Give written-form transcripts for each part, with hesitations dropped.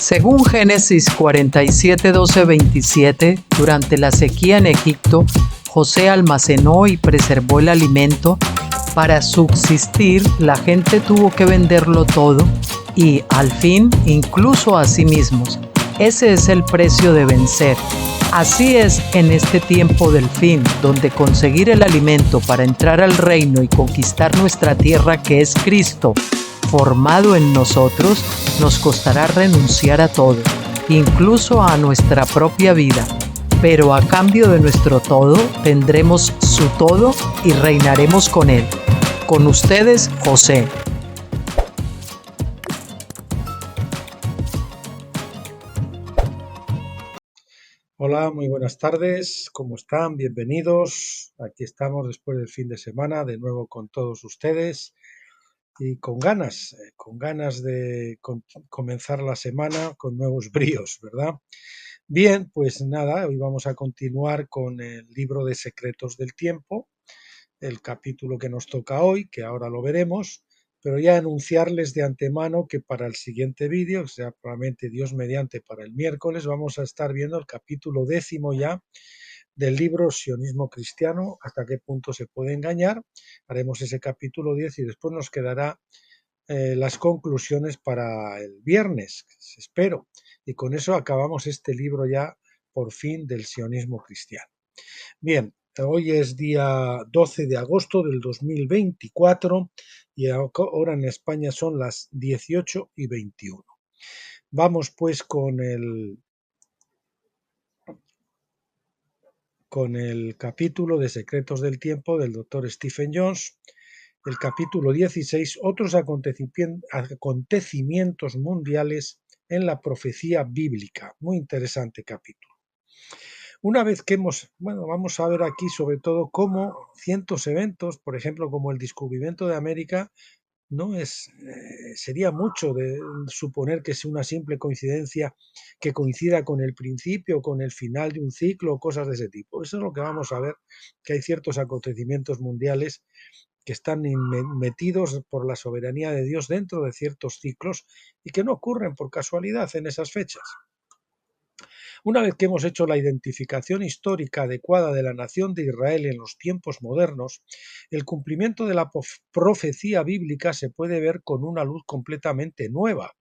Según Génesis 47, 12, 27, durante la sequía en Egipto, José almacenó y preservó el alimento. Para subsistir, la gente tuvo que venderlo todo y, al fin, incluso a sí mismos. Ese es el precio de vencer. Así es en este tiempo del fin, donde conseguir el alimento para entrar al reino y conquistar nuestra tierra, que es Cristo, formado en nosotros, nos costará renunciar a todo, incluso a nuestra propia vida. Pero a cambio de nuestro todo, tendremos su todo y reinaremos con él. Con ustedes, José. Hola, muy buenas tardes, ¿cómo están? Bienvenidos. Aquí estamos después del fin de semana, de nuevo con todos ustedes y con ganas de comenzar la semana con nuevos bríos, ¿verdad? Bien, pues nada, hoy vamos a continuar con el libro de Secretos del Tiempo, el capítulo que nos toca hoy, que ahora lo veremos, pero ya anunciarles de antemano que para el siguiente vídeo, o sea, probablemente Dios mediante para el miércoles, vamos a estar viendo el capítulo 10 ya del libro Sionismo Cristiano, hasta qué punto se puede engañar. Haremos ese capítulo 10 y después nos quedará las conclusiones para el viernes, espero. Y con eso acabamos este libro ya, por fin, del sionismo cristiano. Bien, hoy es día 12 de agosto del 2024 y ahora en España son las 18:21. Vamos pues con el capítulo de Secretos del Tiempo del Dr. Stephen Jones, el capítulo 16, otros acontecimientos mundiales en la profecía bíblica. Muy interesante capítulo. Una vez que vamos a ver aquí sobre todo cómo ciertos eventos, por ejemplo, como el descubrimiento de América, no es, sería mucho de suponer que es una simple coincidencia que coincida con el principio, con el final de un ciclo, cosas de ese tipo. Eso es lo que vamos a ver, que hay ciertos acontecimientos mundiales que están metidos por la soberanía de Dios dentro de ciertos ciclos y que no ocurren por casualidad en esas fechas. Una vez que hemos hecho la identificación histórica adecuada de la nación de Israel en los tiempos modernos, el cumplimiento de la profecía bíblica se puede ver con una luz completamente nueva.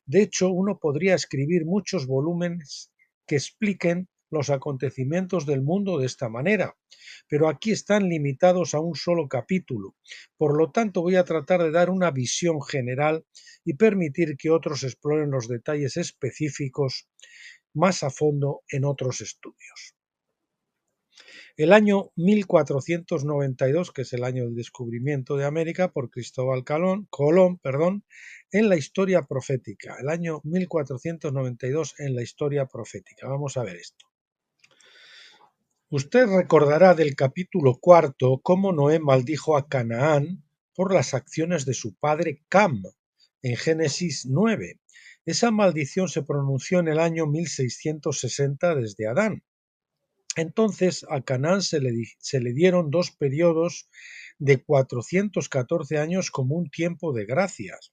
De hecho, uno podría escribir muchos volúmenes que expliquen los acontecimientos del mundo de esta manera, pero aquí están limitados a un solo capítulo. Por lo tanto, voy a tratar de dar una visión general y permitir que otros exploren los detalles específicos más a fondo en otros estudios. El año 1492, que es el año del descubrimiento de América por Cristóbal Colón, en la historia profética. El año 1492 en la historia profética. Vamos a ver esto. Usted recordará del capítulo 4 cómo Noé maldijo a Canaán por las acciones de su padre Cam, en Génesis 9. Esa maldición se pronunció en el año 1660 desde Adán. Entonces a Canaán se le dieron dos periodos de 414 años como un tiempo de gracias.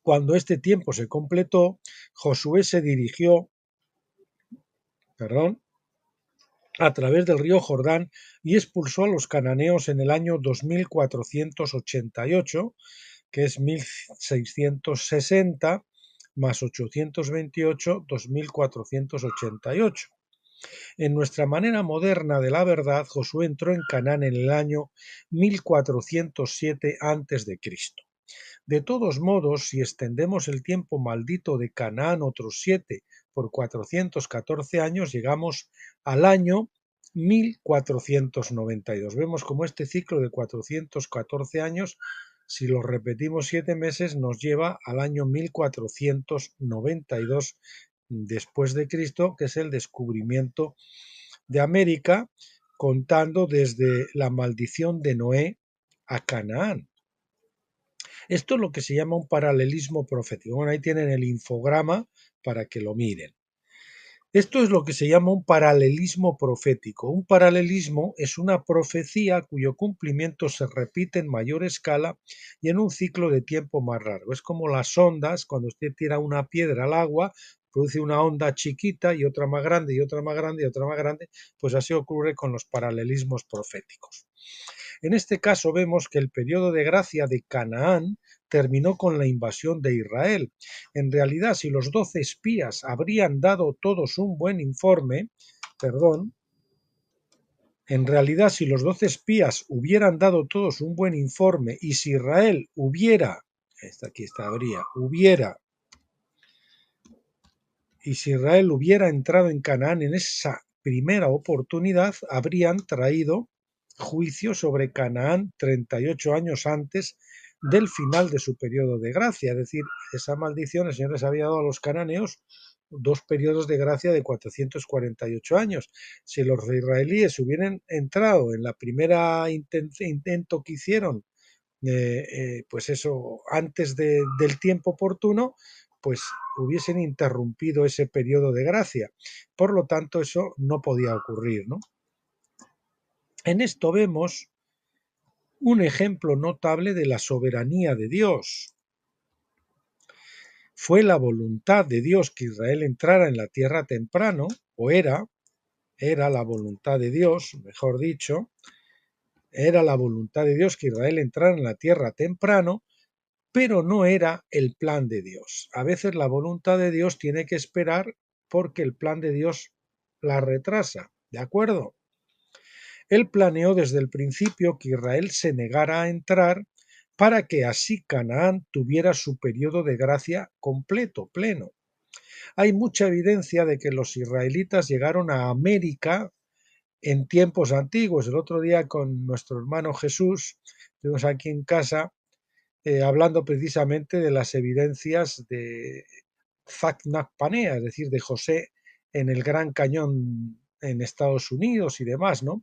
Cuando este tiempo se completó, Josué se dirigió a través del río Jordán y expulsó a los cananeos en el año 2488, que es 1660 más 828, 2488. En nuestra manera moderna de la verdad, Josué entró en Canaán en el año 1407 a.C. De todos modos, si extendemos el tiempo maldito de Canaán otros 7 por 414 años, llegamos al año 1492. Vemos como este ciclo de 414 años, si lo repetimos 7 meses, nos lleva al año 1492 después de Cristo, que es el descubrimiento de América, contando desde la maldición de Noé a Canaán. Esto es lo que se llama un paralelismo profético. Bueno, ahí tienen el infograma para que lo miren. Esto es lo que se llama un paralelismo profético. Un paralelismo es una profecía cuyo cumplimiento se repite en mayor escala y en un ciclo de tiempo más largo. Es como las ondas, cuando usted tira una piedra al agua, produce una onda chiquita y otra más grande y otra más grande y otra más grande, pues así ocurre con los paralelismos proféticos. En este caso vemos que el periodo de gracia de Canaán terminó con la invasión de Israel. En realidad, si los 12 espías habrían dado todos un buen informe, perdón, en realidad, si los 12 espías hubieran dado todos un buen informe y si Israel y si Israel hubiera entrado en Canaán en esa primera oportunidad, habrían traído juicio sobre Canaán 38 años antes del final de su periodo de gracia. Es decir, esa maldición el Señor les había dado a los cananeos dos periodos de gracia de 448 años. Si los israelíes hubieran entrado en la primera intento que hicieron, pues eso, antes del tiempo oportuno, pues hubiesen interrumpido ese periodo de gracia. Por lo tanto, eso no podía ocurrir, ¿no? En esto vemos un ejemplo notable de la soberanía de Dios. Fue la voluntad de Dios que Israel entrara en la tierra temprano, o era la voluntad de Dios, mejor dicho, era la voluntad de Dios que Israel entrara en la tierra temprano, pero no era el plan de Dios. A veces la voluntad de Dios tiene que esperar porque el plan de Dios la retrasa, ¿de acuerdo? Él planeó desde el principio que Israel se negara a entrar para que así Canaán tuviera su periodo de gracia completo, pleno. Hay mucha evidencia de que los israelitas llegaron a América en tiempos antiguos. El otro día con nuestro hermano Jesús, estuvimos aquí en casa hablando precisamente de las evidencias de Zacnappanea, es decir, de José en el Gran Cañón en Estados Unidos y demás, ¿no?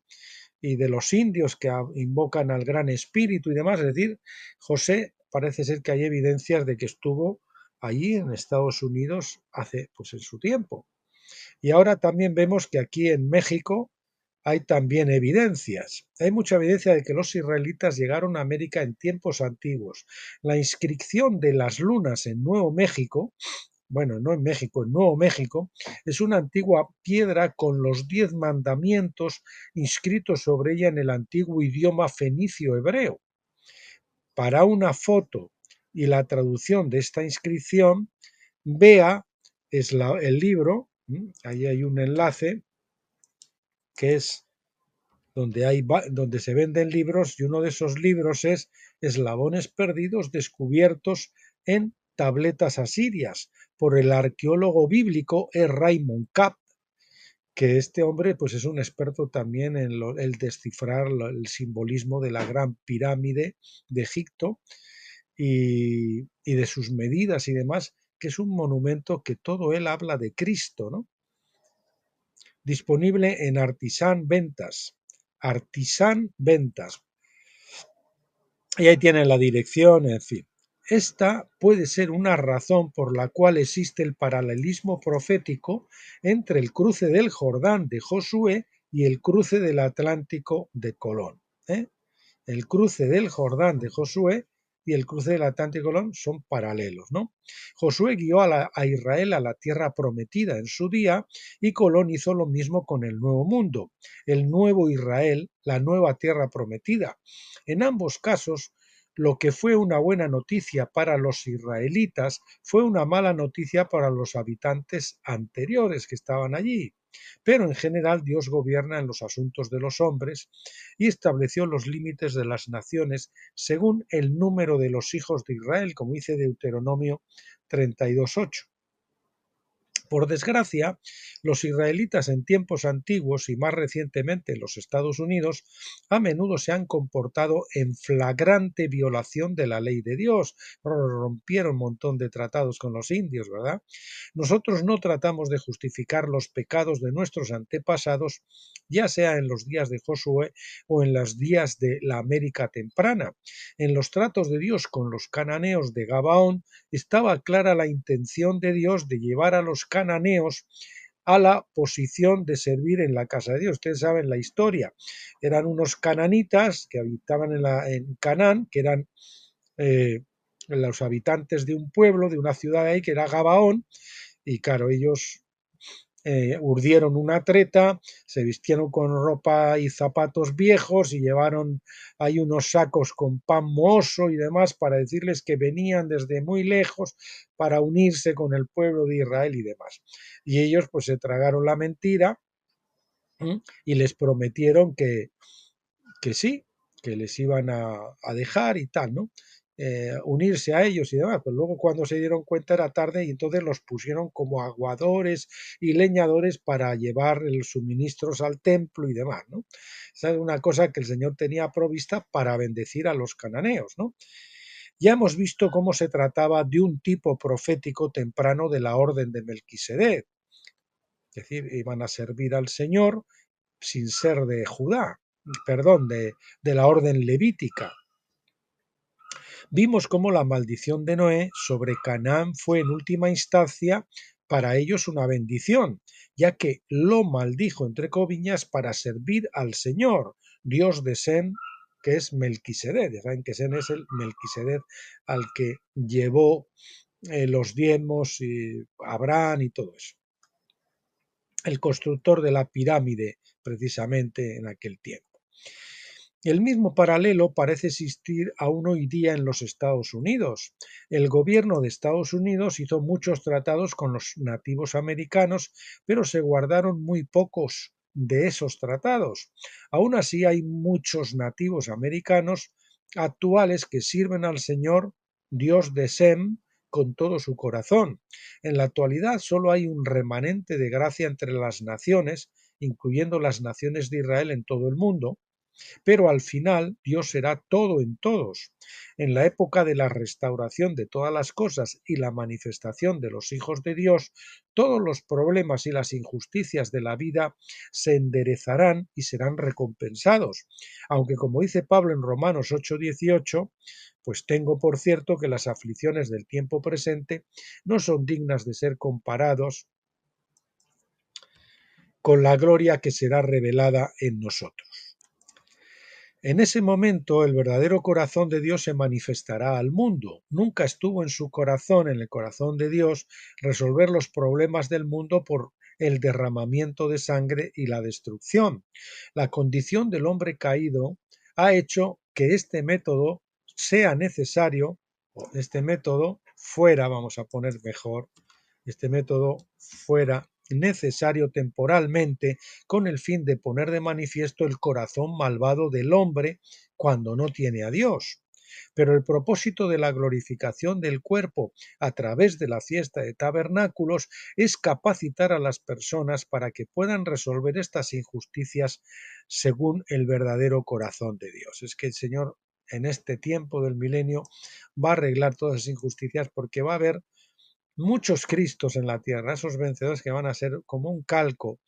Y de los indios que invocan al Gran Espíritu y demás. Es decir, José parece ser que hay evidencias de que estuvo allí en Estados Unidos hace, pues en su tiempo. Y ahora también vemos que aquí en México hay también evidencias. Hay mucha evidencia de que los israelitas llegaron a América en tiempos antiguos. La inscripción de las lunas en Nuevo México, bueno, no en México, en Nuevo México, es una antigua piedra con los 10 mandamientos inscritos sobre ella en el antiguo idioma fenicio hebreo. Para una foto y la traducción de esta inscripción, vea el libro, ahí hay un enlace que es donde se venden libros, y uno de esos libros es Eslabones perdidos descubiertos en tabletas asirias por el arqueólogo bíblico E. Raymond Kapp, que este hombre pues es un experto también en el descifrar el simbolismo de la gran pirámide de Egipto y de sus medidas y demás, que es un monumento que todo él habla de Cristo, ¿no? Disponible en Artisan Ventas. Artisan Ventas. Y ahí tienen la dirección, en fin. Esta puede ser una razón por la cual existe el paralelismo profético entre el cruce del Jordán de Josué y el cruce del Atlántico de Colón. El cruce del Jordán de Josué y el cruce del Atlántico de Colón son paralelos, ¿no? Josué guió a Israel a la tierra prometida en su día y Colón hizo lo mismo con el Nuevo Mundo, el nuevo Israel, la nueva tierra prometida. En ambos casos, lo que fue una buena noticia para los israelitas fue una mala noticia para los habitantes anteriores que estaban allí. Pero en general Dios gobierna en los asuntos de los hombres y estableció los límites de las naciones según el número de los hijos de Israel, como dice Deuteronomio 32:8. Por desgracia, los israelitas en tiempos antiguos y más recientemente en los Estados Unidos a menudo se han comportado en flagrante violación de la ley de Dios. Rompieron un montón de tratados con los indios, ¿verdad? Nosotros no tratamos de justificar los pecados de nuestros antepasados, ya sea en los días de Josué o en los días de la América temprana. En los tratos de Dios con los cananeos de Gabaón estaba clara la intención de Dios de llevar a los cananeos a la posición de servir en la casa de Dios. Ustedes saben la historia. Eran unos cananitas que habitaban en Canaán, que eran los habitantes de un pueblo, de una ciudad ahí, que era Gabaón, y claro, ellos urdieron una treta, se vistieron con ropa y zapatos viejos y llevaron ahí unos sacos con pan mohoso y demás para decirles que venían desde muy lejos para unirse con el pueblo de Israel y demás. Y ellos pues se tragaron la mentira y les prometieron que sí, que les iban a dejar y tal, ¿no? Unirse a ellos y demás, pero luego cuando se dieron cuenta era tarde y entonces los pusieron como aguadores y leñadores para llevar los suministros al templo y demás, ¿no? Esa es una cosa que el Señor tenía provista para bendecir a los cananeos, ¿no? Ya hemos visto cómo se trataba de un tipo profético temprano de la orden de Melquisedec, es decir, iban a servir al Señor sin ser de Judá, perdón, de la orden levítica. Vimos cómo la maldición de Noé sobre Canaán fue en última instancia para ellos una bendición, ya que lo maldijo entre comillas para servir al Señor, Dios de Sem, que es Melquisedec. Ya saben que Sem es el Melquisedec al que llevó los diezmos y Abraham y todo eso. El constructor de la pirámide, precisamente en aquel tiempo. El mismo paralelo parece existir aún hoy día en los Estados Unidos. El gobierno de Estados Unidos hizo muchos tratados con los nativos americanos, pero se guardaron muy pocos de esos tratados. Aún así hay muchos nativos americanos actuales que sirven al Señor, Dios de Sem, con todo su corazón. En la actualidad solo hay un remanente de gracia entre las naciones, incluyendo las naciones de Israel en todo el mundo, pero al final Dios será todo en todos. En la época de la restauración de todas las cosas y la manifestación de los hijos de Dios, todos los problemas y las injusticias de la vida se enderezarán y serán recompensados. Aunque como dice Pablo en Romanos 8:18, pues tengo por cierto que las aflicciones del tiempo presente no son dignas de ser comparados con la gloria que será revelada en nosotros. En ese momento el verdadero corazón de Dios se manifestará al mundo. Nunca estuvo en su corazón, en el corazón de Dios, resolver los problemas del mundo por el derramamiento de sangre y la destrucción. La condición del hombre caído ha hecho que este método sea necesario, o este método fuera, vamos a poner mejor, este método fuera necesario temporalmente con el fin de poner de manifiesto el corazón malvado del hombre cuando no tiene a Dios. Pero el propósito de la glorificación del cuerpo a través de la fiesta de tabernáculos es capacitar a las personas para que puedan resolver estas injusticias según el verdadero corazón de Dios. Es que el Señor en este tiempo del milenio va a arreglar todas esas injusticias porque va a haber muchos Cristos en la tierra, esos vencedores que van a ser como un calco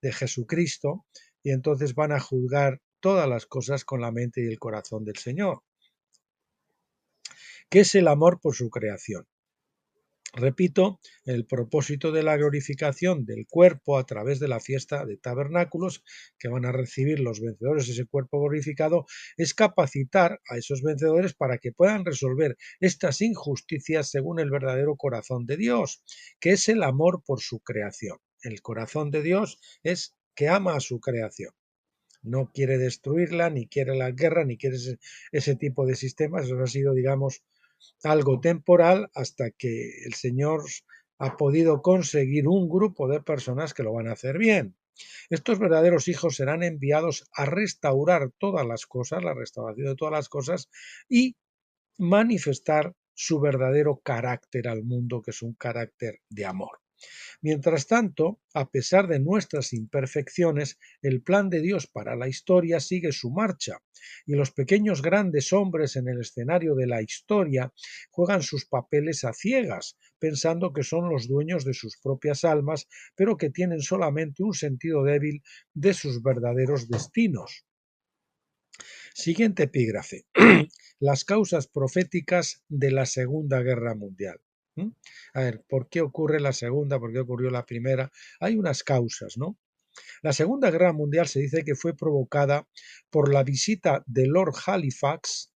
de Jesucristo y entonces van a juzgar todas las cosas con la mente y el corazón del Señor, que es el amor por su creación. Repito, el propósito de la glorificación del cuerpo a través de la fiesta de tabernáculos que van a recibir los vencedores de ese cuerpo glorificado es capacitar a esos vencedores para que puedan resolver estas injusticias según el verdadero corazón de Dios, que es el amor por su creación. El corazón de Dios es que ama a su creación. No quiere destruirla, ni quiere la guerra, ni quiere ese tipo de sistemas. Eso ha sido, digamos, algo temporal hasta que el Señor ha podido conseguir un grupo de personas que lo van a hacer bien. Estos verdaderos hijos serán enviados a restaurar todas las cosas, la restauración de todas las cosas, y manifestar su verdadero carácter al mundo, que es un carácter de amor. Mientras tanto, a pesar de nuestras imperfecciones, el plan de Dios para la historia sigue su marcha, y los pequeños grandes hombres en el escenario de la historia juegan sus papeles a ciegas, pensando que son los dueños de sus propias almas, pero que tienen solamente un sentido débil de sus verdaderos destinos. Siguiente epígrafe. Las causas proféticas de la Segunda Guerra Mundial. ¿Mm? A ver, ¿por qué ocurre la segunda? ¿Por qué ocurrió la primera? Hay unas causas, ¿no? La Segunda Guerra Mundial se dice que fue provocada por la visita de Lord Halifax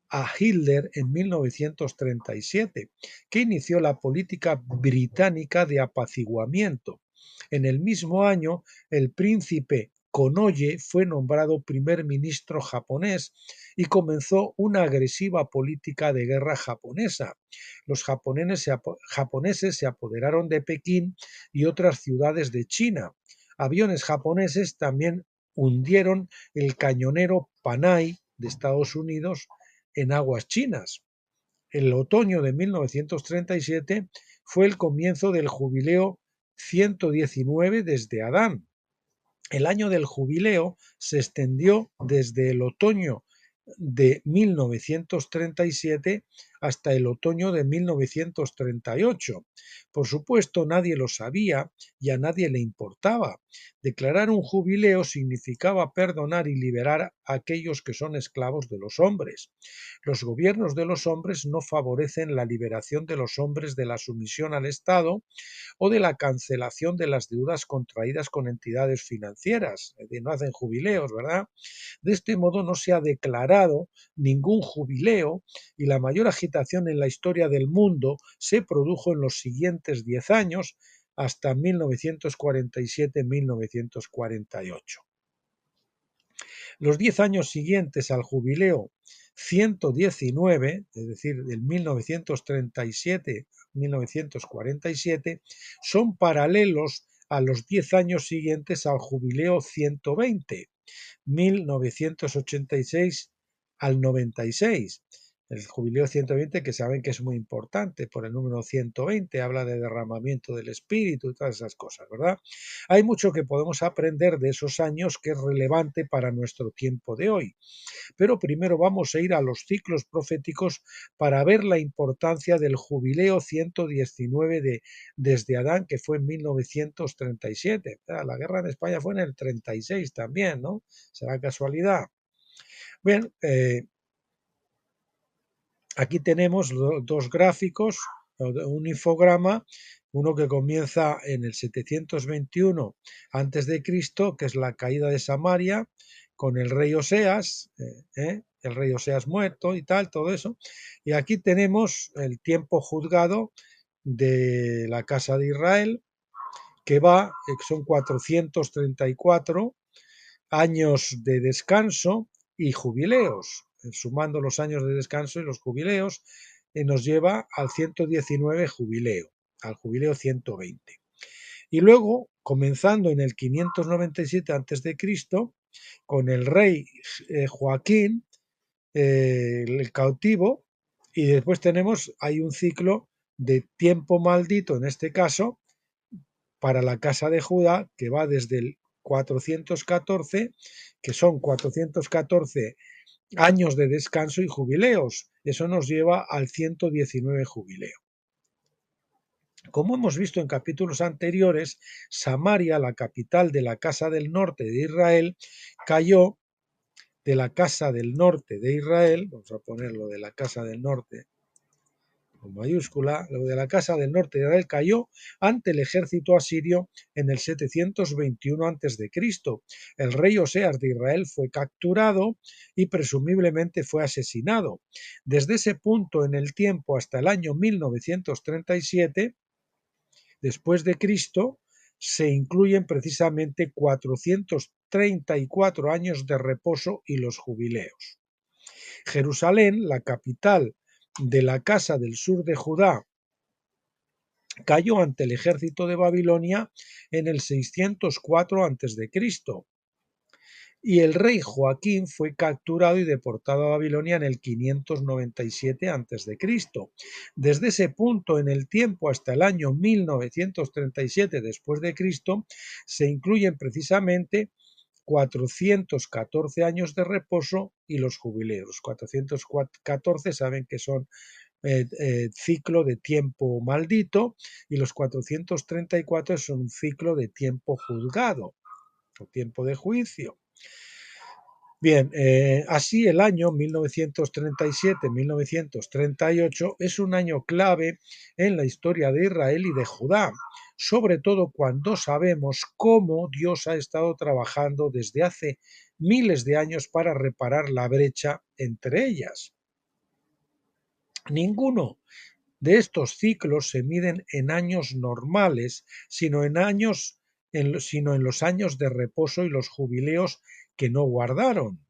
a Hitler en 1937, que inició la política británica de apaciguamiento. En el mismo año, el príncipe Konoye fue nombrado primer ministro japonés y comenzó una agresiva política de guerra japonesa. Los japoneses se apoderaron de Pekín y otras ciudades de China. Aviones japoneses también hundieron el cañonero Panay de Estados Unidos en aguas chinas. El otoño de 1937 fue el comienzo del jubileo 119 desde Adán. El año del jubileo se extendió desde el otoño de 1937 hasta el otoño de 1938. Por supuesto, nadie lo sabía y a nadie le importaba. Declarar un jubileo significaba perdonar y liberar a aquellos que son esclavos de los hombres. Los gobiernos de los hombres no favorecen la liberación de los hombres de la sumisión al Estado o de la cancelación de las deudas contraídas con entidades financieras, es decir, no hacen jubileos, ¿verdad? De este modo no se ha declarado ningún jubileo y la mayor agitación en la historia del mundo se produjo en los siguientes 10 años hasta 1947-1948. Los 10 años siguientes al jubileo 119, es decir, del 1937-1947, son paralelos a los 10 años siguientes al jubileo 120, 1986 al 96. El jubileo 120, que saben que es muy importante por el número 120, habla de derramamiento del espíritu y todas esas cosas, ¿verdad? Hay mucho que podemos aprender de esos años que es relevante para nuestro tiempo de hoy. Pero primero vamos a ir a los ciclos proféticos para ver la importancia del jubileo 119 desde Adán, que fue en 1937. La guerra en España fue en el 36 también, ¿no? ¿Será casualidad? Bien, aquí tenemos dos gráficos, un infograma, uno que comienza en el 721 a.C., que es la caída de Samaria, con el rey Oseas, el rey Oseas muerto y tal, todo eso. Y aquí tenemos el tiempo juzgado de la casa de Israel, que son 434 años de descanso y jubileos. Sumando los años de descanso y los jubileos, nos lleva al 119 jubileo, al jubileo 120. Y luego, comenzando en el 597 a.C., con el rey Joaquín, el cautivo, y después hay un ciclo de tiempo maldito, en este caso, para la casa de Judá, que va desde el 414, que son 414 años de descanso y jubileos. Eso nos lleva al 119 jubileo. Como hemos visto en capítulos anteriores, Samaria, la capital de la casa del norte de Israel, cayó de la casa del norte de Israel, vamos a ponerlo de la casa del norte con mayúscula, lo de la casa del norte de Israel cayó ante el ejército asirio en el 721 a.C. El rey Oseas de Israel fue capturado y presumiblemente fue asesinado. Desde ese punto en el tiempo hasta el año 1937, después de Cristo, se incluyen precisamente 434 años de reposo y los jubileos. Jerusalén, la capital de la casa del sur de Judá, cayó ante el ejército de Babilonia en el 604 a.C. y el rey Joaquín fue capturado y deportado a Babilonia en el 597 a.C. Desde ese punto en el tiempo hasta el año 1937 después de Cristo se incluyen precisamente 414 años de reposo y los jubileos. 414 saben que son ciclo de tiempo maldito y los 434 son un ciclo de tiempo juzgado o tiempo de juicio. Bien, así el año 1937-1938 es un año clave en la historia de Israel y de Judá, sobre todo cuando sabemos cómo Dios ha estado trabajando desde hace miles de años para reparar la brecha entre ellas. Ninguno de estos ciclos se miden en años normales, sino en los años de reposo y los jubileos que no guardaron.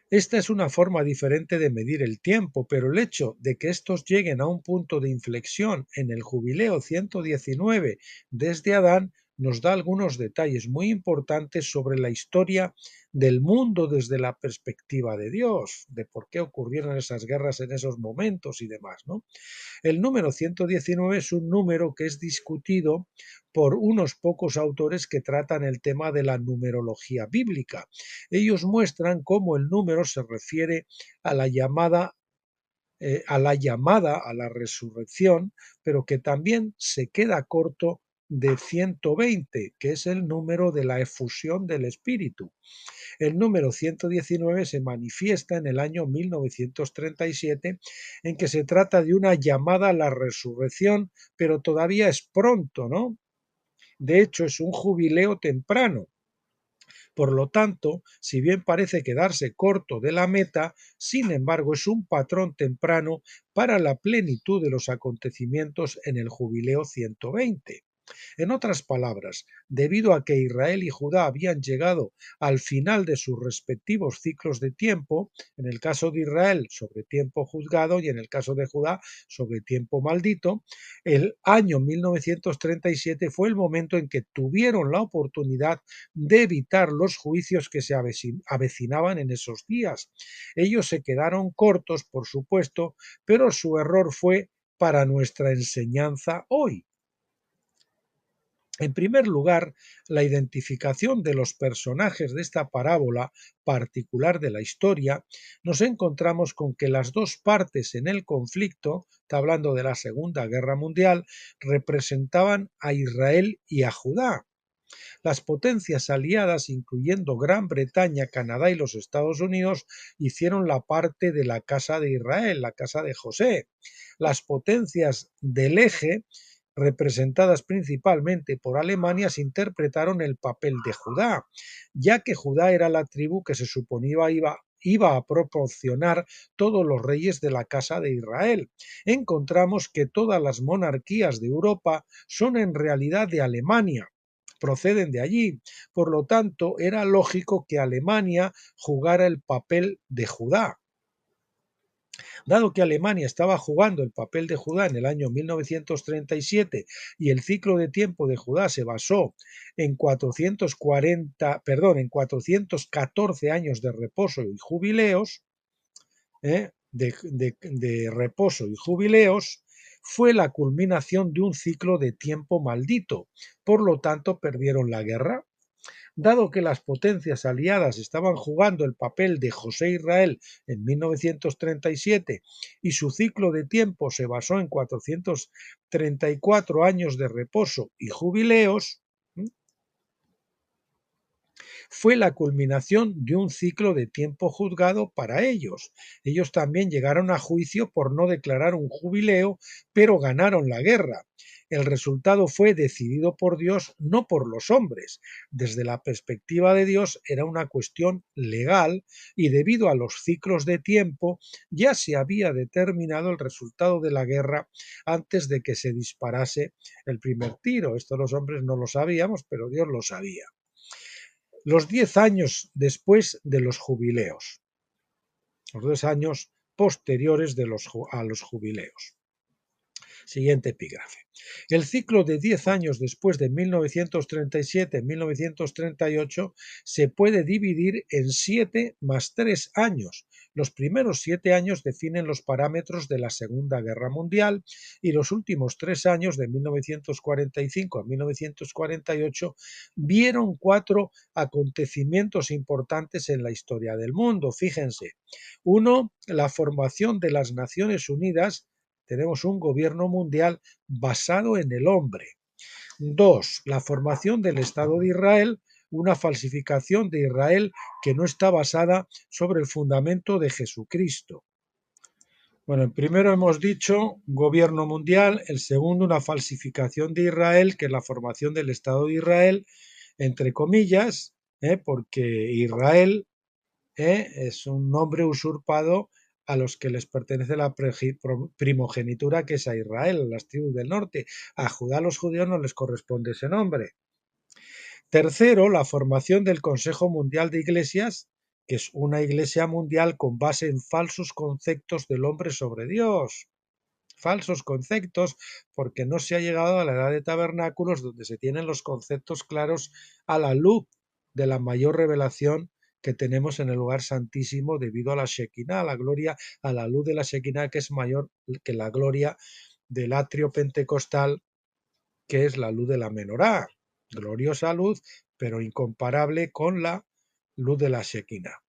Esta es una forma diferente de medir el tiempo, pero el hecho de que estos lleguen a un punto de inflexión en el jubileo 119 desde Adán nos da algunos detalles muy importantes sobre la historia del mundo desde la perspectiva de Dios, de por qué ocurrieron esas guerras en esos momentos y demás, ¿no? El número 119 es un número que es discutido por unos pocos autores que tratan el tema de la numerología bíblica. Ellos muestran cómo el número se refiere a la llamada a la resurrección, pero que también se queda corto de 120, que es el número de la efusión del espíritu. El número 119 se manifiesta en el año 1937, en que se trata de una llamada a la resurrección, pero todavía es pronto, ¿no? De hecho, es un jubileo temprano. Por lo tanto, si bien parece quedarse corto de la meta, sin embargo es un patrón temprano para la plenitud de los acontecimientos en el jubileo 120. En otras palabras, debido a que Israel y Judá habían llegado al final de sus respectivos ciclos de tiempo, en el caso de Israel sobre tiempo juzgado y en el caso de Judá sobre tiempo maldito, el año 1937 fue el momento en que tuvieron la oportunidad de evitar los juicios que se avecinaban en esos días. Ellos se quedaron cortos, por supuesto, pero su error fue para nuestra enseñanza hoy. En primer lugar, la identificación de los personajes de esta parábola particular de la historia, nos encontramos con que las dos partes en el conflicto, está hablando de la Segunda Guerra Mundial, representaban a Israel y a Judá. Las potencias aliadas, incluyendo Gran Bretaña, Canadá y los Estados Unidos, hicieron la parte de la casa de Israel, la casa de José. Las potencias del eje, representadas principalmente por Alemania, se interpretaron el papel de Judá, ya que Judá era la tribu que se suponía iba a proporcionar todos los reyes de la casa de Israel. Encontramos que todas las monarquías de Europa son en realidad de Alemania, proceden de allí. Por lo tanto, era lógico que Alemania jugara el papel de Judá. Dado que Alemania estaba jugando el papel de Judá en el año 1937 y el ciclo de tiempo de Judá se basó en 414 años de reposo y jubileos, de reposo y jubileos, fue la culminación de un ciclo de tiempo maldito. Por lo tanto, perdieron la guerra. Dado que las potencias aliadas estaban jugando el papel de José Israel en 1937 y su ciclo de tiempo se basó en 434 años de reposo y jubileos, fue la culminación de un ciclo de tiempo juzgado para ellos. Ellos también llegaron a juicio por no declarar un jubileo, pero ganaron la guerra. El resultado fue decidido por Dios, no por los hombres. Desde la perspectiva de Dios era una cuestión legal y debido a los ciclos de tiempo ya se había determinado el resultado de la guerra antes de que se disparase el primer tiro. Esto los hombres no lo sabíamos, pero Dios lo sabía. Los 10 años después de los jubileos, los 2 años posteriores a los jubileos. Siguiente epígrafe. El ciclo de 10 años después de 1937-1938 se puede dividir en 7 más 3 años. Los primeros 7 años definen los parámetros de la Segunda Guerra Mundial y los últimos 3 años, de 1945 a 1948, vieron 4 acontecimientos importantes en la historia del mundo. Fíjense. 1. La formación de las Naciones Unidas. Tenemos un gobierno mundial basado en el hombre. 2. La formación del Estado de Israel, una falsificación de Israel que no está basada sobre el fundamento de Jesucristo. Bueno, el primero hemos dicho gobierno mundial, el segundo una falsificación de Israel, que es la formación del Estado de Israel, entre comillas, porque Israel es un nombre usurpado a los que les pertenece la primogenitura, que es a Israel, a las tribus del norte. A Judá, a los judíos no les corresponde ese nombre. Tercero, la formación del Consejo Mundial de Iglesias, que es una iglesia mundial con base en falsos conceptos del hombre sobre Dios. Falsos conceptos, porque no se ha llegado a la edad de tabernáculos, donde se tienen los conceptos claros a la luz de la mayor revelación que tenemos en el lugar santísimo debido a la Shekinah, a la gloria, a la luz de la Shekinah, que es mayor que la gloria del atrio pentecostal, que es la luz de la menorá. Gloriosa luz, pero incomparable con la luz de la Shekinah.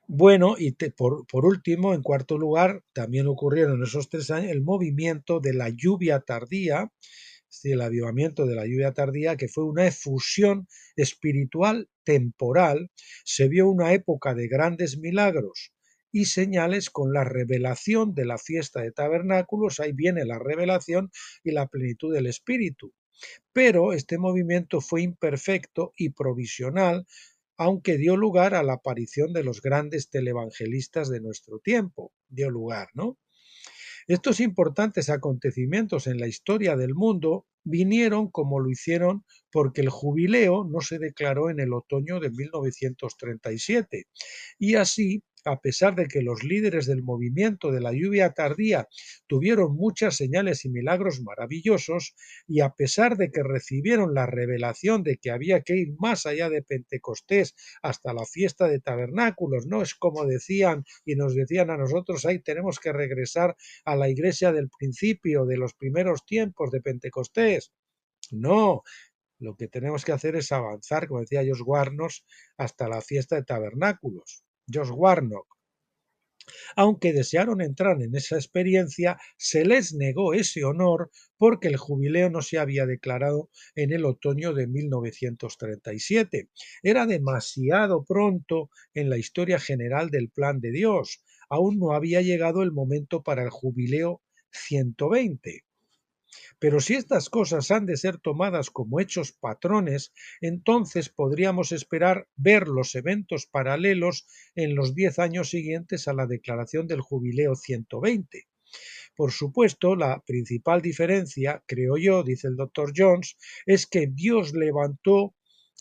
Bueno, y por último, en cuarto lugar, también ocurrieron en esos 3 años el movimiento de la lluvia tardía, el avivamiento de la lluvia tardía, que fue una efusión espiritual temporal. Se vio una época de grandes milagros y señales con la revelación de la fiesta de tabernáculos. Ahí viene la revelación y la plenitud del Espíritu. Pero este movimiento fue imperfecto y provisional, aunque dio lugar a la aparición de los grandes televangelistas de nuestro tiempo. Dio lugar, ¿no? Estos importantes acontecimientos en la historia del mundo vinieron como lo hicieron porque el jubileo no se declaró en el otoño de 1937. Y así, a pesar de que los líderes del movimiento de la lluvia tardía tuvieron muchas señales y milagros maravillosos, y a pesar de que recibieron la revelación de que había que ir más allá de Pentecostés hasta la fiesta de tabernáculos, no es como decían y nos decían a nosotros, ahí tenemos que regresar a la iglesia del principio, de los primeros tiempos de Pentecostés. No, lo que tenemos que hacer es avanzar, como decía Josh Warnock, hasta la fiesta de tabernáculos. Josh Warnock. Aunque desearon entrar en esa experiencia, se les negó ese honor porque el jubileo no se había declarado en el otoño de 1937. Era demasiado pronto en la historia general del plan de Dios. Aún no había llegado el momento para el jubileo 120. Pero si estas cosas han de ser tomadas como hechos patrones, entonces podríamos esperar ver los eventos paralelos en los 10 años siguientes a la declaración del jubileo 120. Por supuesto, la principal diferencia, creo yo, dice el doctor Jones, es que Dios levantó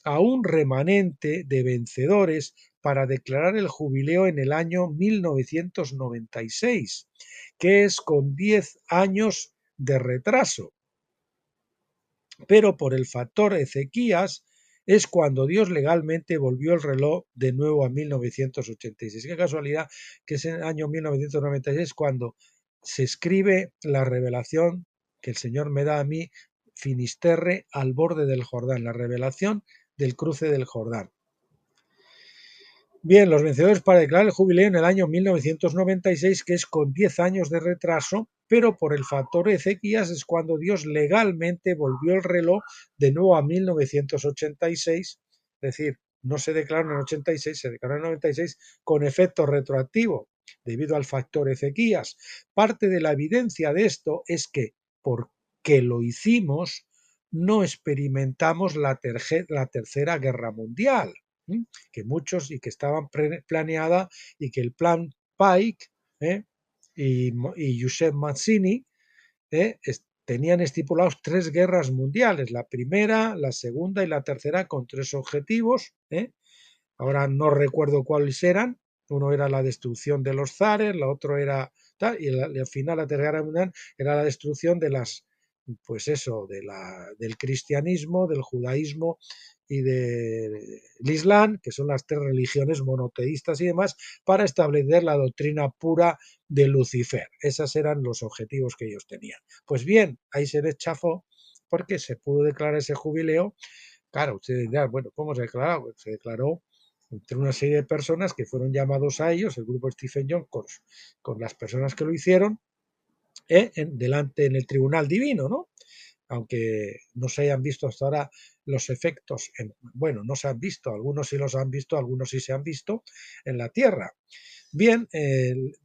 a un remanente de vencedores para declarar el jubileo en el año 1996, que es con 10 años de retraso. Pero por el factor Ezequías es cuando Dios legalmente volvió el reloj de nuevo a 1986. Qué casualidad que es en el año 1996 cuando se escribe la revelación que el Señor me da a mí, Finisterre al borde del Jordán, la revelación del cruce del Jordán. Bien, los vencedores para declarar el jubileo en el año 1996, que es con 10 años de retraso, pero por el factor Ezequías es cuando Dios legalmente volvió el reloj de nuevo a 1986, es decir, no se declaró en el 86, se declaró en el 96 con efecto retroactivo debido al factor Ezequías. Parte de la evidencia de esto es que porque lo hicimos, no experimentamos la tercera guerra mundial, que muchos y que estaban planeada y que el plan Pike y Joseph Mazzini tenían estipulados 3 guerras mundiales, la primera, la segunda y la tercera con 3 objetivos. Ahora no recuerdo cuáles eran. Uno era la destrucción de los zares, la otra era tal, y al final la tercera guerra mundial era la destrucción de las, pues eso, del cristianismo, del judaísmo y del Islam, que son las 3 religiones monoteístas y demás, para establecer la doctrina pura de Lucifer. Esos eran los objetivos que ellos tenían. Pues bien, ahí se les chafó porque se pudo declarar ese jubileo. Claro, ustedes dirán, bueno, ¿cómo se declaró? Pues se declaró entre una serie de personas que fueron llamados a ellos, el grupo Stephen Young, con las personas que lo hicieron, delante en el tribunal divino, ¿no? aunque no se hayan visto hasta ahora los efectos, bueno, no se han visto, algunos sí los han visto, algunos sí se han visto en la Tierra. Bien,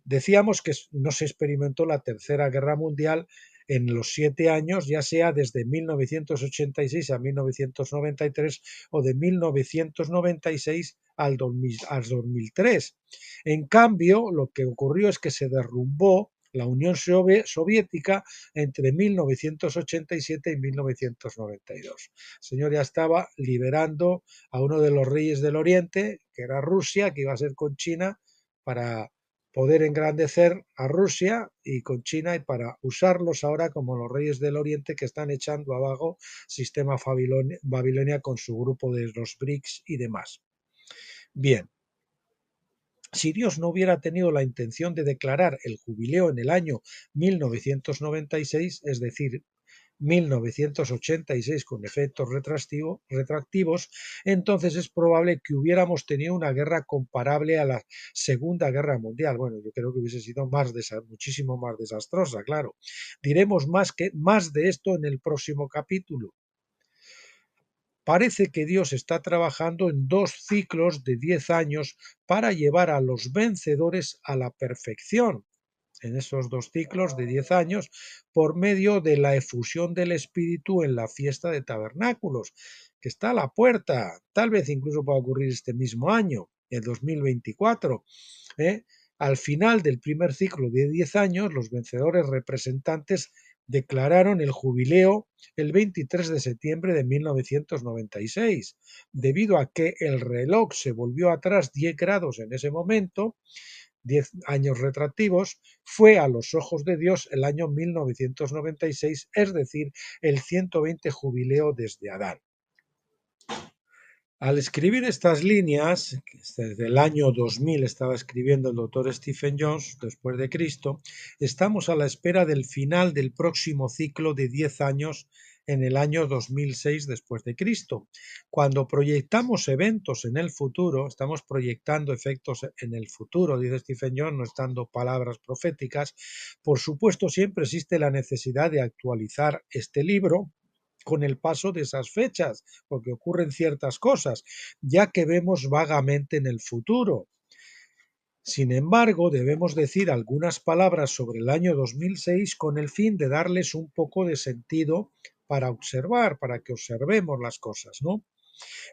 decíamos que no se experimentó la Tercera Guerra Mundial en los 7 años, ya sea desde 1986 a 1993 o de 1996 al 2003. En cambio, lo que ocurrió es que se derrumbó la Unión Soviética entre 1987 y 1992. El señor ya estaba liberando a uno de los reyes del Oriente, que era Rusia, que iba a ser con China, para poder engrandecer a Rusia y con China y para usarlos ahora como los reyes del Oriente que están echando abajo sistema Babilonia con su grupo de los BRICS y demás. Bien, si Dios no hubiera tenido la intención de declarar el jubileo en el año 1996, es decir, 1986 con efectos retractivos, entonces es probable que hubiéramos tenido una guerra comparable a la Segunda Guerra Mundial. Bueno, yo creo que hubiese sido muchísimo más desastrosa, claro. Diremos más de esto en el próximo capítulo. Parece que Dios está trabajando en 2 ciclos de 10 años para llevar a los vencedores a la perfección en esos 2 ciclos de 10 años por medio de la efusión del Espíritu en la fiesta de tabernáculos, que está a la puerta, tal vez incluso pueda ocurrir este mismo año, el 2024. Al final del primer ciclo de 10 años, los vencedores representantes declararon el jubileo el 23 de septiembre de 1996, debido a que el reloj se volvió atrás 10 grados en ese momento, 10 años retractivos, fue a los ojos de Dios el año 1996, es decir, el 120 jubileo desde Adán. Al escribir estas líneas, desde el año 2000 estaba escribiendo el doctor Stephen Jones, después de Cristo, estamos a la espera del final del próximo ciclo de 10 años en el año 2006 después de Cristo. Cuando proyectamos eventos en el futuro, estamos proyectando efectos en el futuro, dice Stephen Jones, no estando palabras proféticas. Por supuesto, siempre existe la necesidad de actualizar este libro con el paso de esas fechas, porque ocurren ciertas cosas, ya que vemos vagamente en el futuro. Sin embargo, debemos decir algunas palabras sobre el año 2006 con el fin de darles un poco de sentido para observar, para que observemos las cosas, ¿no?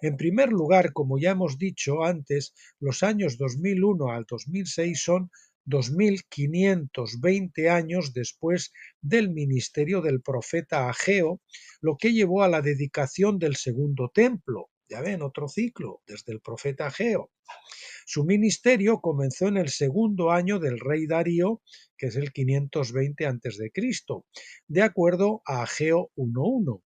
En primer lugar, como ya hemos dicho antes, los años 2001 al 2006 son 2520 años después del ministerio del profeta Ageo, lo que llevó a la dedicación del segundo templo. Ya ven, otro ciclo, desde el profeta Ageo. Su ministerio comenzó en el segundo año del rey Darío, que es el 520 a.C., de acuerdo a Ageo 1.1.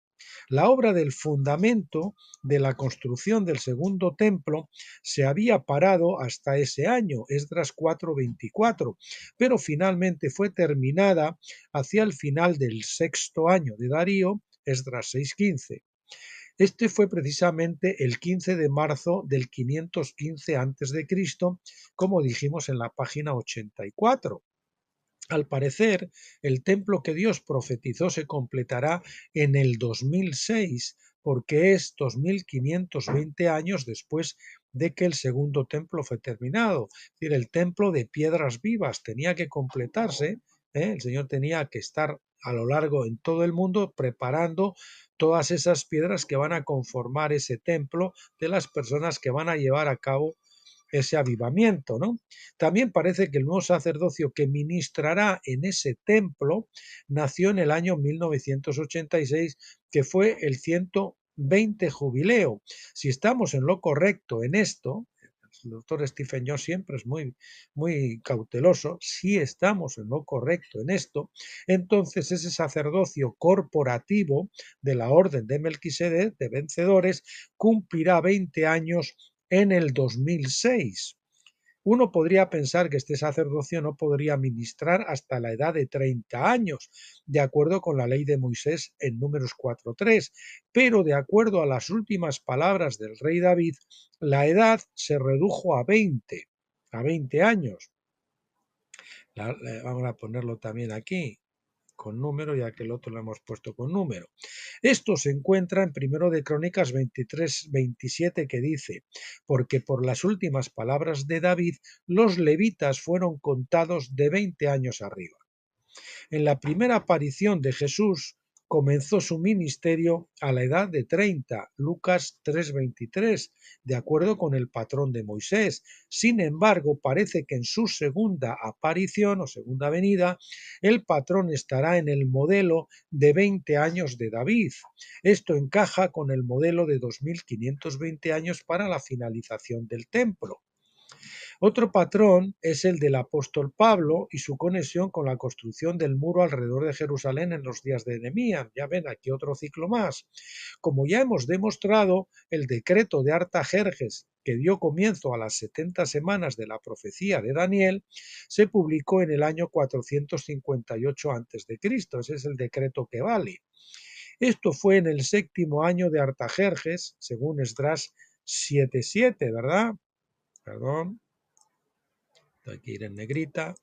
La obra del fundamento de la construcción del segundo templo se había parado hasta ese año, Esdras 4:24, pero finalmente fue terminada hacia el final del sexto año de Darío, Esdras 6:15. Este fue precisamente el 15 de marzo del 515 a.C., como dijimos en la página 84. Al parecer, el templo que Dios profetizó se completará en el 2006, porque es 2520 años después de que el segundo templo fue terminado. Es decir, el templo de piedras vivas tenía que completarse, el Señor tenía que estar a lo largo en todo el mundo preparando todas esas piedras que van a conformar ese templo de las personas que van a llevar a cabo ese avivamiento, ¿no? También parece que el nuevo sacerdocio que ministrará en ese templo nació en el año 1986, que fue el 120 jubileo. Si estamos en lo correcto en esto, el doctor Stephen Jones siempre es muy cauteloso, si estamos en lo correcto en esto, entonces ese sacerdocio corporativo de la orden de Melquisedec, de vencedores, cumplirá 20 años en el 2006. Uno podría pensar que este sacerdocio no podría ministrar hasta la edad de 30 años, de acuerdo con la ley de Moisés en Números 4:3, pero de acuerdo a las últimas palabras del rey David, la edad se redujo a 20 años. Vamos a ponerlo también aquí, con número, ya que el otro lo hemos puesto con número. Esto se encuentra en 1 de Crónicas 23-27, que dice: porque por las últimas palabras de David, los levitas fueron contados de 20 años arriba. En la primera aparición de Jesús comenzó su ministerio a la edad de 30, Lucas 3:23, de acuerdo con el patrón de Moisés. Sin embargo, parece que en su segunda aparición o segunda venida, el patrón estará en el modelo de 20 años de David. Esto encaja con el modelo de 2520 años para la finalización del templo. Otro patrón es el del apóstol Pablo y su conexión con la construcción del muro alrededor de Jerusalén en los días de Nehemías. Ya ven, aquí otro ciclo más. Como ya hemos demostrado, el decreto de Artajerjes, que dio comienzo a las 70 semanas de la profecía de Daniel, se publicó en el año 458 a.C. Ese es el decreto que vale. Esto fue en el 7º año de Artajerjes, según Esdras 7:7, ¿verdad? Perdón. Hay que ir en negrita.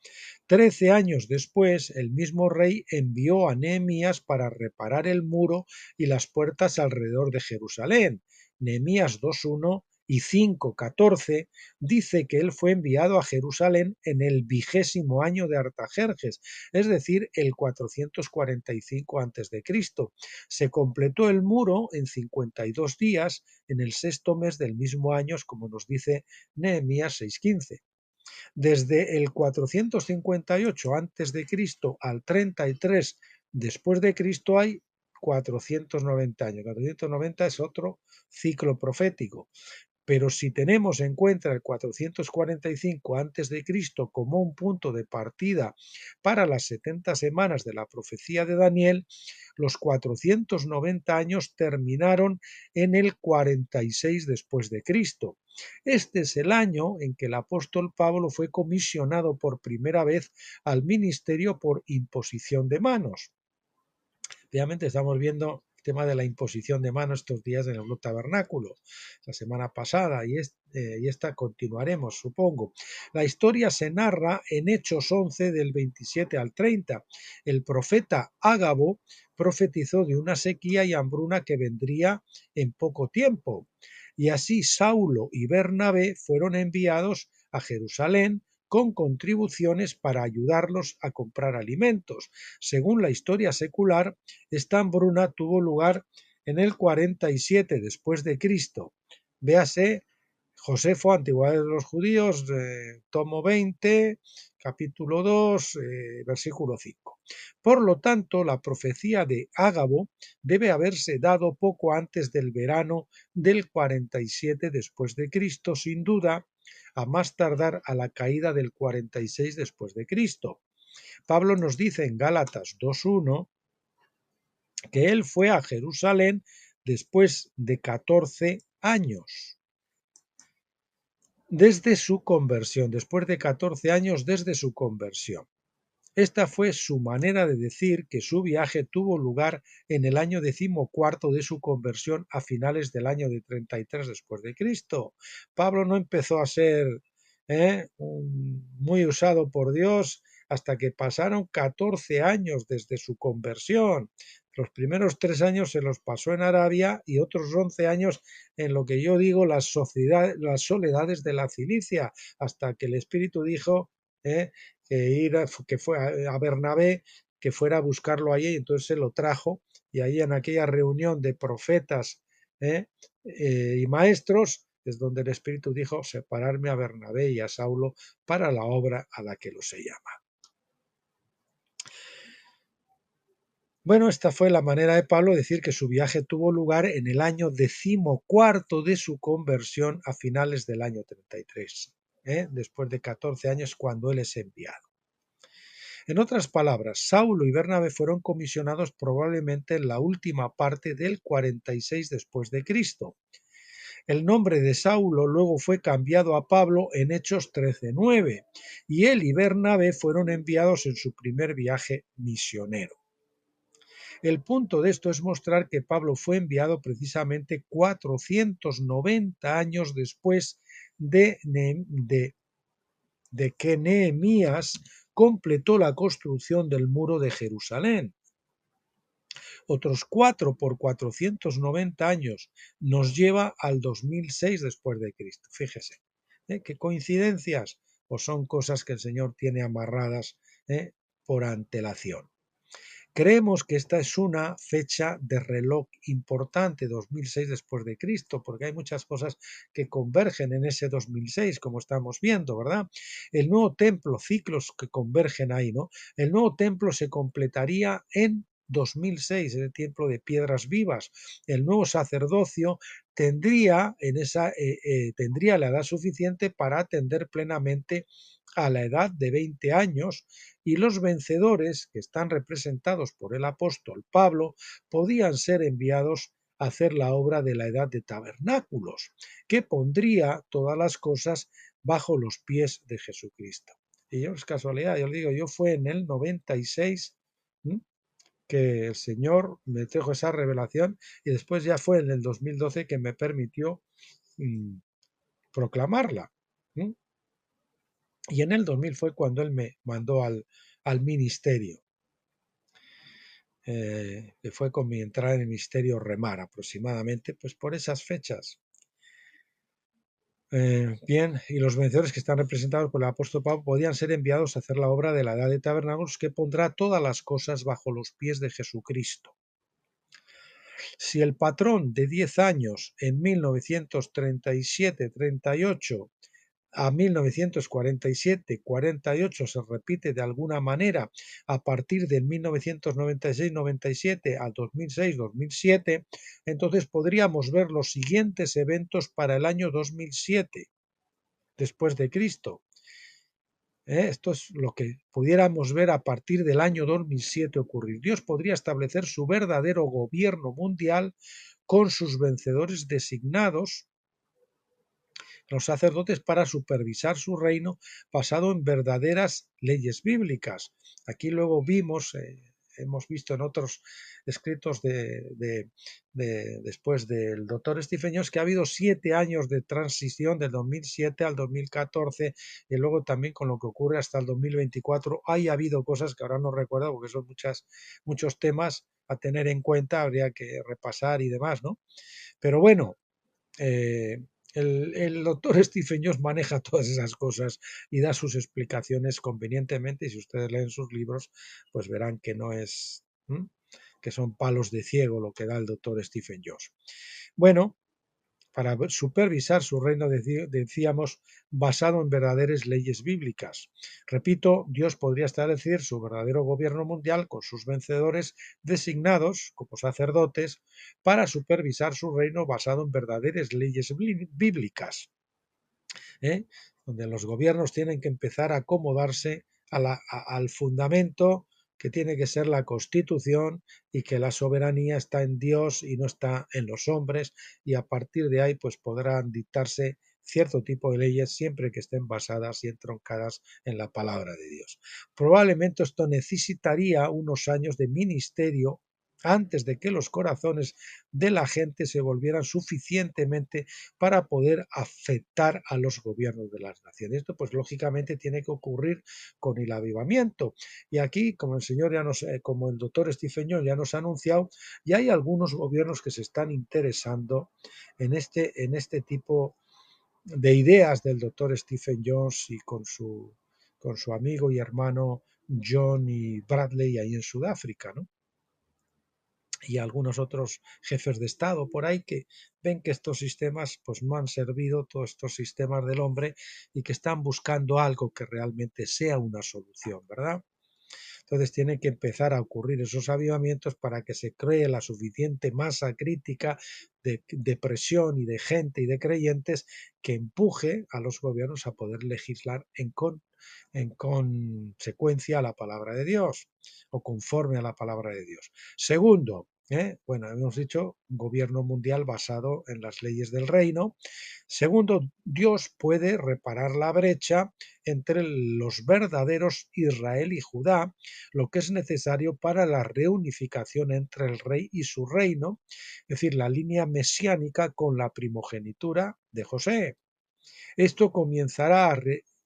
13 años después, el mismo rey envió a Nehemías para reparar el muro y las puertas alrededor de Jerusalén. Nehemías 2:1 y 5:14 dice que él fue enviado a Jerusalén en el 20º año de Artajerjes, es decir, el 445 a.C. Se completó el muro en 52 días en el 6º mes del mismo año, como nos dice Nehemías 6:15. Desde el 458 a.C. al 33 después de Cristo hay 490 años. 490 es otro ciclo profético. Pero si tenemos en cuenta el 445 a.C. como un punto de partida para las 70 semanas de la profecía de Daniel, los 490 años terminaron en el 46 después de Cristo. Este es el año en que el apóstol Pablo fue comisionado por primera vez al ministerio por imposición de manos. Obviamente estamos viendo el tema de la imposición de manos estos días en el Blog Tabernáculo, la semana pasada, y esta continuaremos, supongo. La historia se narra en Hechos 11 del 27 al 30. El profeta Ágabo profetizó de una sequía y hambruna que vendría en poco tiempo. Y así Saulo y Bernabé fueron enviados a Jerusalén con contribuciones para ayudarlos a comprar alimentos. Según la historia secular, esta hambruna tuvo lugar en el 47 después de Cristo. Véase Josefo, Antigüedades de los Judíos, tomo 20, capítulo 2, versículo 5. Por lo tanto, la profecía de Ágabo debe haberse dado poco antes del verano del 47 después de Cristo, sin duda, a más tardar a la caída del 46 después de Cristo. Pablo nos dice en Gálatas 2:1 que él fue a Jerusalén después de 14 años. Desde su conversión, después de 14 años desde su conversión. Esta fue su manera de decir que su viaje tuvo lugar en el año 14º de su conversión a finales del año de 33 después de Cristo. Pablo no empezó a ser muy usado por Dios hasta que pasaron 14 años desde su conversión. Los primeros 3 años se los pasó en Arabia y otros 11 años en lo que yo digo las soledades de la Cilicia, hasta que el Espíritu dijo que fue a Bernabé, que fuera a buscarlo allí, y entonces se lo trajo, y ahí en aquella reunión de profetas y maestros es donde el Espíritu dijo: separarme a Bernabé y a Saulo para la obra a la que los he llamado. Bueno, esta fue la manera de Pablo de decir que su viaje tuvo lugar en el año 14º de su conversión a finales del año 33, después de 14 años cuando él es enviado. En otras palabras, Saulo y Bernabé fueron comisionados probablemente en la última parte del 46 después de Cristo. El nombre de Saulo luego fue cambiado a Pablo en Hechos 13:9, y él y Bernabé fueron enviados en su primer viaje misionero. El punto de esto es mostrar que Pablo fue enviado precisamente 490 años después de que Nehemías completó la construcción del muro de Jerusalén. Otros 4 por 490 años nos lleva al 2006 después de Cristo. Fíjese, ¿qué coincidencias? O son cosas que el Señor tiene amarradas por antelación. Creemos que esta es una fecha de reloj importante, 2006 después de Cristo, porque hay muchas cosas que convergen en ese 2006, como estamos viendo, ¿verdad? El nuevo templo, ciclos que convergen ahí, ¿no? El nuevo templo se completaría en 2006, el templo de piedras vivas. El nuevo sacerdocio tendría tendría la edad suficiente para atender plenamente a la edad de 20 años, y los vencedores, que están representados por el apóstol Pablo, podían ser enviados a hacer la obra de la edad de tabernáculos, que pondría todas las cosas bajo los pies de Jesucristo. Y yo es casualidad, yo digo, yo fue en el 96 que el Señor me trajo esa revelación, y después ya fue en el 2012 que me permitió proclamarla. Y en el 2000 fue cuando Él me mandó al ministerio, que fue con mi entrada en el ministerio Remar, aproximadamente, pues por esas fechas. Bien, y los vencedores que están representados por el apóstol Pablo podían ser enviados a hacer la obra de la edad de tabernáculos, que pondrá todas las cosas bajo los pies de Jesucristo. Si el patrón de 10 años en 1937-38 a 1947-48 se repite de alguna manera a partir del 1996-97 al 2006-2007, entonces podríamos ver los siguientes eventos para el año 2007 después de Cristo. Esto es lo que pudiéramos ver a partir del año 2007 ocurrir. Dios podría establecer su verdadero gobierno mundial con sus vencedores designados, los sacerdotes, para supervisar su reino basado en verdaderas leyes bíblicas. Aquí luego hemos visto en otros escritos después del doctor Stephen Jones, que ha habido 7 años de transición del 2007 al 2014, y luego también con lo que ocurre hasta el 2024. Ha habido cosas que ahora no recuerdo porque son muchos temas a tener en cuenta, habría que repasar y demás, ¿no? Pero bueno, el doctor Stephen Jones maneja todas esas cosas y da sus explicaciones convenientemente, y si ustedes leen sus libros, pues verán que no es, que son palos de ciego lo que da el doctor Stephen Jones. Bueno, para supervisar su reino, decíamos, basado en verdaderas leyes bíblicas. Repito, Dios podría establecer su verdadero gobierno mundial con sus vencedores designados como sacerdotes para supervisar su reino basado en verdaderas leyes bíblicas, donde los gobiernos tienen que empezar a acomodarse al fundamento que tiene que ser la Constitución, y que la soberanía está en Dios y no está en los hombres, y a partir de ahí pues podrán dictarse cierto tipo de leyes siempre que estén basadas y entroncadas en la palabra de Dios. Probablemente esto necesitaría unos años de ministerio antes de que los corazones de la gente se volvieran suficientemente para poder afectar a los gobiernos de las naciones. Esto pues lógicamente tiene que ocurrir con el avivamiento. Y aquí, como el Señor como el doctor Stephen Jones ya nos ha anunciado, ya hay algunos gobiernos que se están interesando en este tipo de ideas del doctor Stephen Jones y con su amigo y hermano John y Bradley ahí en Sudáfrica, ¿no? Y algunos otros jefes de Estado por ahí que ven que estos sistemas pues no han servido, todos estos sistemas del hombre, y que están buscando algo que realmente sea una solución, ¿verdad? Entonces tienen que empezar a ocurrir esos avivamientos para que se cree la suficiente masa crítica de presión y de gente y de creyentes que empuje a los gobiernos a poder legislar en consecuencia a la palabra de Dios, o conforme a la palabra de Dios. Segundo, bueno, hemos dicho gobierno mundial basado en las leyes del reino. Segundo, Dios puede reparar la brecha entre los verdaderos Israel y Judá, lo que es necesario para la reunificación entre el rey y su reino, es decir, la línea mesiánica con la primogenitura de José. Esto comenzará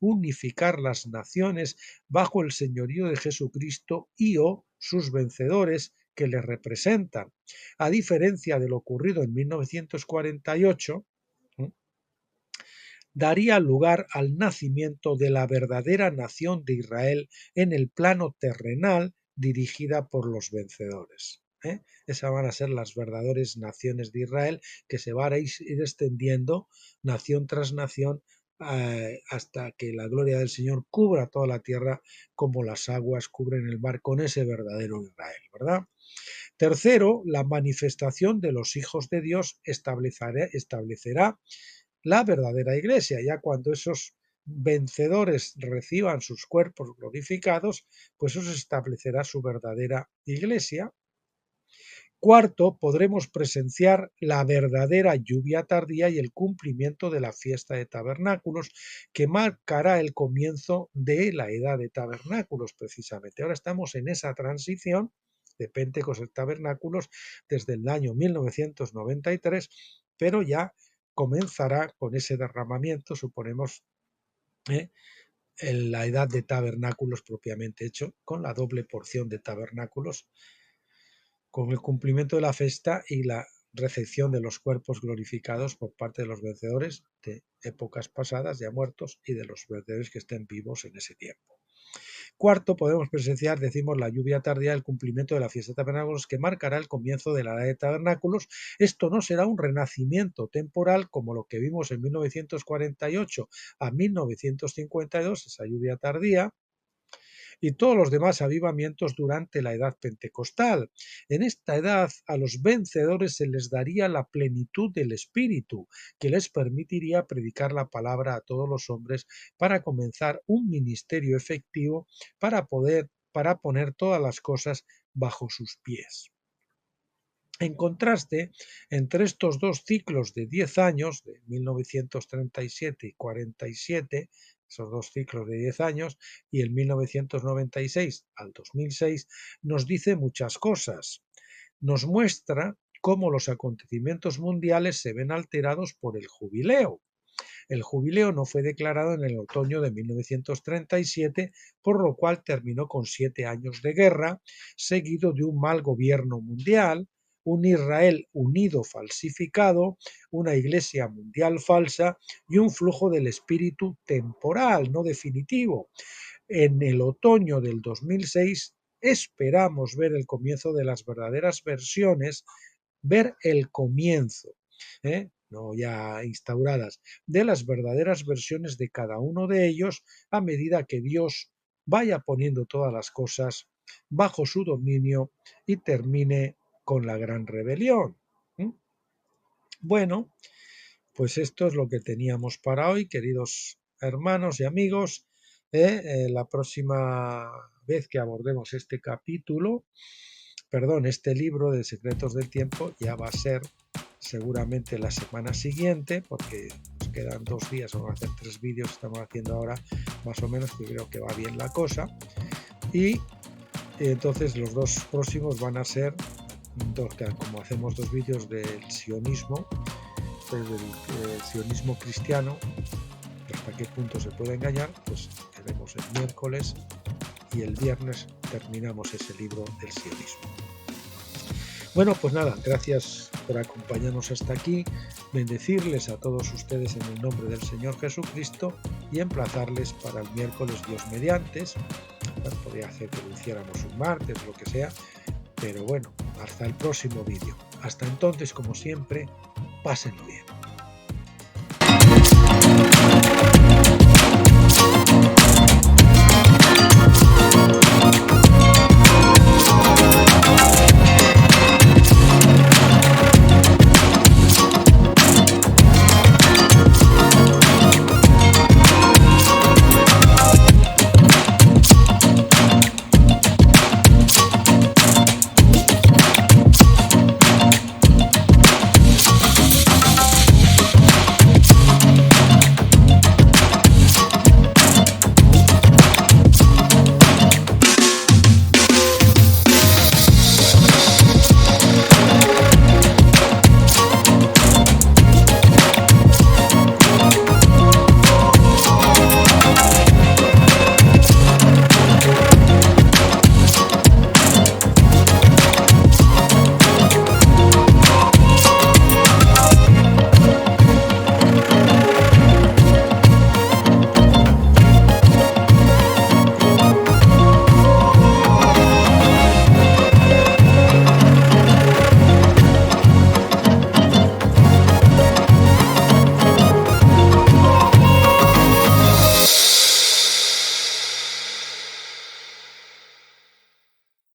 unificar las naciones bajo el señorío de Jesucristo y o sus vencedores que le representan. A diferencia de lo ocurrido en 1948, daría lugar al nacimiento de la verdadera nación de Israel en el plano terrenal dirigida por los vencedores. Esas van a ser las verdaderas naciones de Israel que se van a ir extendiendo nación tras nación hasta que la gloria del Señor cubra toda la tierra como las aguas cubren el mar con ese verdadero Israel, ¿verdad? Tercero, la manifestación de los hijos de Dios establecerá la verdadera iglesia, ya cuando esos vencedores reciban sus cuerpos glorificados, pues eso establecerá su verdadera iglesia. Cuarto, podremos presenciar la verdadera lluvia tardía y el cumplimiento de la fiesta de tabernáculos, que marcará el comienzo de la edad de tabernáculos, precisamente. Ahora estamos en esa transición de Pentecostés tabernáculos desde el año 1993, pero ya comenzará con ese derramamiento, suponemos, en la edad de tabernáculos propiamente hecho, con la doble porción de tabernáculos, con el cumplimiento de la fiesta y la recepción de los cuerpos glorificados por parte de los vencedores de épocas pasadas, ya muertos, y de los vencedores que estén vivos en ese tiempo. Cuarto, podemos presenciar, decimos, la lluvia tardía, el cumplimiento de la fiesta de tabernáculos que marcará el comienzo de la edad de tabernáculos. Esto no será un renacimiento temporal como lo que vimos en 1948 a 1952, esa lluvia tardía, y todos los demás avivamientos durante la edad pentecostal. En esta edad a los vencedores se les daría la plenitud del Espíritu, que les permitiría predicar la palabra a todos los hombres para comenzar un ministerio efectivo para poner todas las cosas bajo sus pies. En contraste, entre estos dos ciclos de 10 años, de 1937 y 47, esos dos ciclos de 10 años, y el 1996 al 2006, nos dice muchas cosas. Nos muestra cómo los acontecimientos mundiales se ven alterados por el jubileo. El jubileo no fue declarado en el otoño de 1937, por lo cual terminó con 7 años de guerra, seguido de un mal gobierno mundial, un Israel unido falsificado, una iglesia mundial falsa y un flujo del espíritu temporal, no definitivo. En el otoño del 2006 esperamos ver el comienzo de las verdaderas versiones, ver el comienzo, no ya instauradas, de las verdaderas versiones de cada uno de ellos a medida que Dios vaya poniendo todas las cosas bajo su dominio y termine con la gran rebelión. Bueno, pues esto es lo que teníamos para hoy, queridos hermanos y amigos. La próxima vez que abordemos este libro de Secretos del Tiempo, ya va a ser seguramente la semana siguiente, porque nos quedan 2 días, vamos a hacer 3 vídeos, estamos haciendo ahora más o menos, que creo que va bien la cosa. Y entonces los 2 próximos van a ser, como hacemos 2 vídeos del sionismo, pues del sionismo cristiano, hasta qué punto se puede engañar, pues tenemos el miércoles y el viernes terminamos ese libro del sionismo. Bueno, pues nada, gracias por acompañarnos hasta aquí, bendecirles a todos ustedes en el nombre del Señor Jesucristo y emplazarles para el miércoles Dios mediante. Podría hacer que lo hiciéramos un martes, lo que sea, pero bueno, hasta el próximo vídeo. Hasta entonces, como siempre, pásenlo bien.